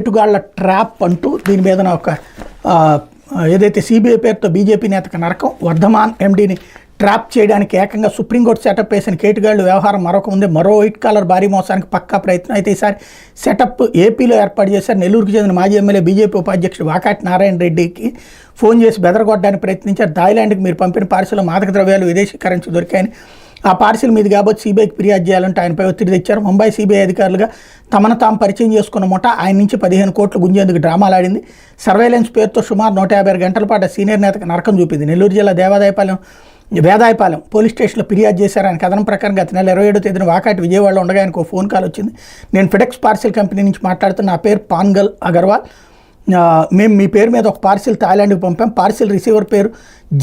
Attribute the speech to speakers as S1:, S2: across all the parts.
S1: ఎటుగాళ్ల trap అంటూ దీని మీద ఒక ఏదైతే సిబిఐ పేరుతో బీజేపీ నేతకు నరకం, వర్ధమాన్ ఎండీని ట్రాప్ చేయడానికి ఏకంగా సుప్రీంకోర్టు సెటప్ వేసిన కేటుగాళ్లు వ్యవహారం మరొక ముందే మరో వైట్ కాలర్ భారీ మోసానికి పక్కా ప్రయత్నం. అయితే ఈసారి సెటప్ ఏపీలో ఏర్పాటు చేశారు. నెల్లూరుకు చెందిన మాజీ ఎమ్మెల్యే బీజేపీ ఉపాధ్యక్షుడు వాకాటి నారాయణ రెడ్డికి ఫోన్ చేసి బెదరగొట్టడానికి ప్రయత్నించారు. థాయిలాండ్కి మీరు పంపిన పార్సిల్లో మాదక ద్రవ్యాలు, విదేశీ కరెన్సీ దొరికాయని, ఆ పార్సిల్ మీద కాబట్టి సిబిఐకి ఫిర్యాదు చేయాలంటే ఆయనపై ఒత్తిడి తెచ్చారు. ముంబై సిబిఐ అధికారులుగా తమను తాము పరిచయం చేసుకున్న ముఠ ఆయన నుంచి 15 కోట్లు గుంజేందుకు డ్రామాలాడింది. సర్వేలెన్స్ పేరుతో సుమారు 156 గంటల పాటు సీనియర్ నేతకు నరకం చూపింది. నెల్లూరు జిల్లా వేదాయపాలెం పోలీస్ స్టేషన్లో ఫిర్యాదు చేశారు. ఆయన కథనం ప్రకారం గత నెల 27వ తేదీన వాకాటి విజయవాడలో ఉండగా ఆయనకు ఫోన్ కాల్ వచ్చింది. నేను ఫెడెక్స్ పార్సిల్ కంపెనీ నుంచి మాట్లాడుతున్న, నా పేరు పాన్గల్ అగర్వాల్, మేము మీ పేరు మీద ఒక పార్సిల్ థాయిలాండ్కి పంపాం. పార్సిల్ రిసీవర్ పేరు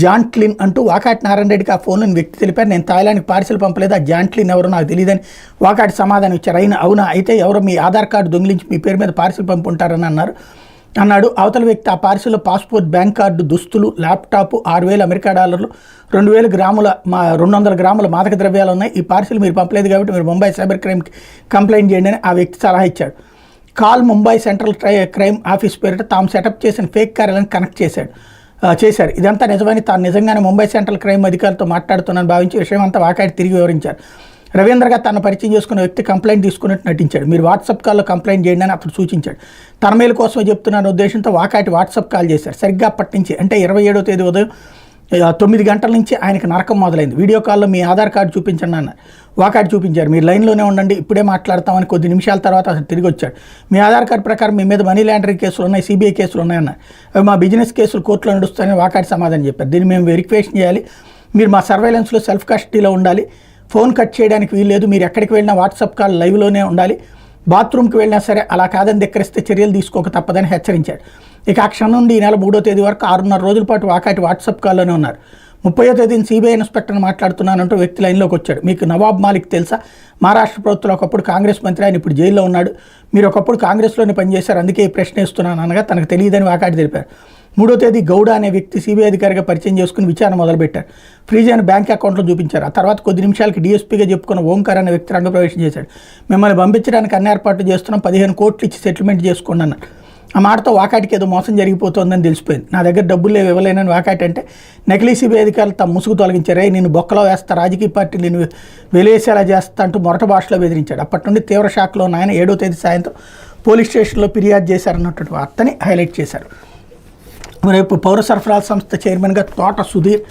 S1: జాంట్లిన్ అంటూ వాకాటి నారాయణ రెడ్డికి ఆ ఫోన్లోని వ్యక్తి తెలిపారు. నేను థాయిలాండ్కి పార్సిల్ పంపలేదు, ఆ జాంట్లిన్ ఎవరో నాకు తెలియదని వాకాటి సమాధానం ఇచ్చారు. అవునా, అయితే ఎవరో మీ ఆధార్ కార్డు దొంగిలించి మీ పేరు మీద పార్సిల్ పంపుంటారని అన్నాడు. అవతల వ్యక్తి ఆ పార్సిల్లో పాస్పోర్ట్, బ్యాంక్ కార్డు, దుస్తులు, ల్యాప్టాప్, 6,000 అమెరికా డాలర్లు, 2,000 గ్రాముల 200 గ్రాముల మాదక ద్రవ్యాలు ఉన్నాయి. ఈ పార్సిల్ మీరు పంపలేదు కాబట్టి మీరు ముంబై సైబర్ క్రైమ్కి కంప్లైంట్ చేయండి అని ఆ వ్యక్తి సలహా ఇచ్చాడు. Call Mumbai central crime office పేరిట తాము సెటప్ చేసిన ఫేక్ కార్యాలను కనెక్ట్ చేశారు. ఇదంతా నిజమని, తాను నిజంగానే ముంబై సెంట్రల్ క్రైమ్ అధికారులతో మాట్లాడుతున్నానని భావించి విషయం అంతా వాకాటి తిరిగి వివరించారు. రవీంద్రగా తన పరిచయం చేసుకున్న వ్యక్తి కంప్లైంట్ తీసుకున్నట్టు నటించాడు. మీరు వాట్సాప్ కాల్లో కంప్లైంట్ చేయండి అని అతను సూచించాడు. తన మేలు కోసమే చెప్తున్న ఉద్దేశంతో వాకాటి వాట్సాప్ కాల్ చేశారు. సరిగ్గా అప్పటి నుంచి అంటే 27వ తేదీ ఉదయం 9 గంటల నుంచి ఆయనకు నరకం మొదలైంది. వీడియో కాల్లో మీ ఆధార్ కార్డు చూపించండి అన్నారు. వాకాటి చూపించారు. మీరు లైన్లోనే ఉండండి, ఇప్పుడే మాట్లాడతామని. కొద్ది నిమిషాల తర్వాత అతను తిరిగి వచ్చాడు. మీ ఆధార్ కార్డు ప్రకారం మీ మీద మనీ లాండరింగ్ కేసులు ఉన్నాయి, సిబిఐ కేసులు ఉన్నాయన్నారు. అవి మా బిజినెస్ కేసులు కోర్టులో నడుస్తాయని వాకాటి సమాధానం చెప్పారు. దీన్ని మేము వెరిఫికేషన్ చేయాలి, మీరు మా సర్వేలెన్స్లో సెల్ఫ్ కస్టడీలో ఉండాలి, ఫోన్ కట్ చేయడానికి వీల్లేదు, మీరు ఎక్కడికి వెళ్ళినా వాట్సాప్ కాల్ లైవ్లోనే ఉండాలి, బాత్రూమ్కి వెళ్ళినా సరే అలా కాదని ధిక్కరిస్తే చర్యలు తీసుకోక తప్పదని హెచ్చరించాడు. ఇక ఆ క్షణం నుండి ఈ నెల 3వ తేదీ వరకు 6.5 రోజుల పాటు వాకాటి వాట్సాప్ కాల్లోనే ఉన్నారు. 30వ తేదీన సిబిఐ ఇన్స్పెక్టర్ని మాట్లాడుతున్నానంటూ వ్యక్తి లైన్లోకి వచ్చాడు. మీకు నవాబ్ మాలిక్ తెలుసా? మహారాష్ట్ర ప్రభుత్వంలో ఒకప్పుడు కాంగ్రెస్ మంత్రి, ఆయన ఇప్పుడు జైల్లో ఉన్నాడు. మీరు ఒకప్పుడు కాంగ్రెస్లోనే పనిచేశారు, అందుకే ఈ ప్రశ్న ఇస్తున్నాను అనగా తనకు తెలియదని వాకాటి తెలిపారు. 3వ తేదీ గౌడ అనే వ్యక్తి సిబిఐ అధికారిగా పరిచయం చేసుకుని విచారణ మొదలుపెట్టారు. ఫ్రీజ్ అయిన బ్యాంక్ అకౌంట్లో చూపించారు. ఆ తర్వాత కొద్ది నిమిషాలకి డీఎస్పీగా చెప్పుకున్న ఓంకార్ అనే వ్యక్తి రంగప్రవేశం చేశాడు. మిమ్మల్ని పంపించడానికి అన్ని ఏర్పాట్లు చేస్తున్నాం, 15 కోట్లు ఇచ్చి సెటిల్మెంట్ చేసుకోండి అన్నారు. ఆ మాటతో వాకాటికి ఏదో మోసం జరిగిపోతుందని తెలిసిపోయింది. నా దగ్గర డబ్బులు లేవు, ఇవ్వలేనని వాకాటి అంటే నకిలీ సిబిఐ అధికారులు తమ ముసుగు తొలగించారే, నేను బొక్కలో వేస్తా, రాజకీయ పార్టీలు నేను వెలివేసేలా చేస్తా అంటూ మొరట భాషలో బెదిరించాడు. అప్పటి నుండి తీవ్ర షాక్లో ఉన్న ఆయన 7వ తేదీ సాయంత్రం పోలీస్ స్టేషన్లో ఫిర్యాదు చేశారన్నటువంటి వార్తని హైలైట్ చేశారు. రేపు పౌర సరఫరాల సంస్థ చైర్మన్గా తోట సుధీర్